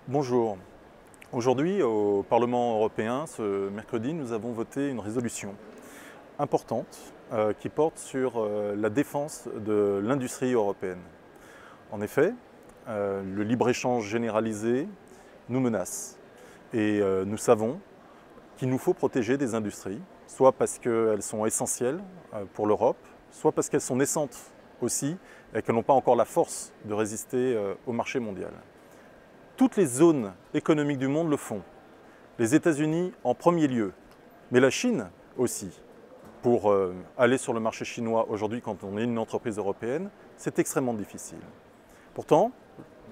Bonjour. Aujourd'hui, au Parlement européen, ce mercredi, nous avons voté une résolution importante qui porte sur la défense de l'industrie européenne. En effet, le libre-échange généralisé nous menace et nous savons qu'il nous faut protéger des industries, soit parce qu'elles sont essentielles pour l'Europe, soit parce qu'elles sont naissantes aussi et qu'elles n'ont pas encore la force de résister au marché mondial. Toutes les zones économiques du monde le font. Les États-Unis en premier lieu, mais la Chine aussi. Pour aller sur le marché chinois aujourd'hui, quand on est une entreprise européenne, c'est extrêmement difficile. Pourtant,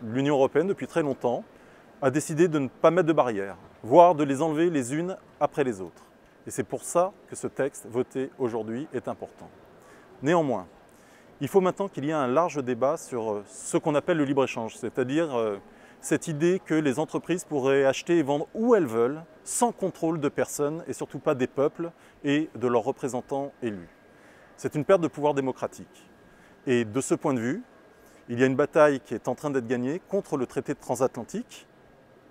l'Union européenne, depuis très longtemps, a décidé de ne pas mettre de barrières, voire de les enlever les unes après les autres. Et c'est pour ça que ce texte voté aujourd'hui est important. Néanmoins, il faut maintenant qu'il y ait un large débat sur ce qu'on appelle le libre-échange, c'est-à-dire cette idée que les entreprises pourraient acheter et vendre où elles veulent, sans contrôle de personne et surtout pas des peuples et de leurs représentants élus. C'est une perte de pouvoir démocratique. Et de ce point de vue, il y a une bataille qui est en train d'être gagnée contre le traité transatlantique,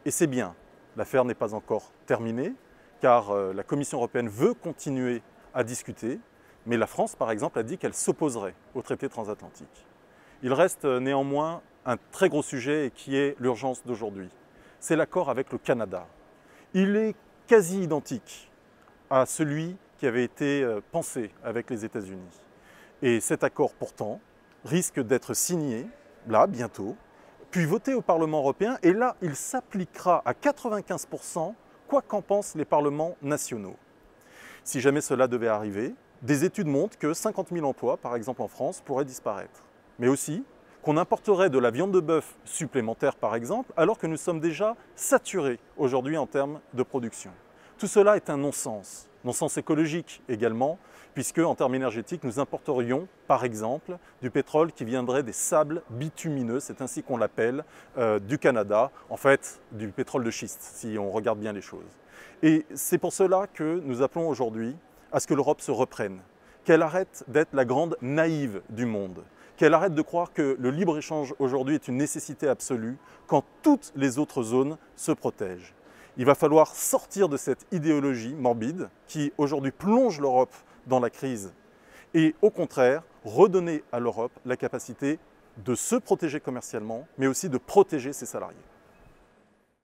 et c'est bien. L'affaire n'est pas encore terminée, car la Commission européenne veut continuer à discuter, mais la France, par exemple, a dit qu'elle s'opposerait au traité transatlantique. Il reste néanmoins un très gros sujet qui est l'urgence d'aujourd'hui. C'est l'accord avec le Canada. Il est quasi identique à celui qui avait été pensé avec les États-Unis. Et cet accord, pourtant, risque d'être signé, là, bientôt, puis voté au Parlement européen, et là, il s'appliquera à 95%, quoi qu'en pensent les parlements nationaux. Si jamais cela devait arriver, des études montrent que 50 000 emplois, par exemple en France, pourraient disparaître. Mais aussi qu'on importerait de la viande de bœuf supplémentaire, par exemple, alors que nous sommes déjà saturés aujourd'hui en termes de production. Tout cela est un non-sens. Non-sens écologique également, puisque en termes énergétiques, nous importerions, par exemple, du pétrole qui viendrait des sables bitumineux, c'est ainsi qu'on l'appelle, du Canada, en fait, du pétrole de schiste, si on regarde bien les choses. Et c'est pour cela que nous appelons aujourd'hui à ce que l'Europe se reprenne, qu'elle arrête d'être la grande naïve du monde, qu'elle arrête de croire que le libre-échange aujourd'hui est une nécessité absolue quand toutes les autres zones se protègent. Il va falloir sortir de cette idéologie morbide qui aujourd'hui plonge l'Europe dans la crise et au contraire redonner à l'Europe la capacité de se protéger commercialement mais aussi de protéger ses salariés.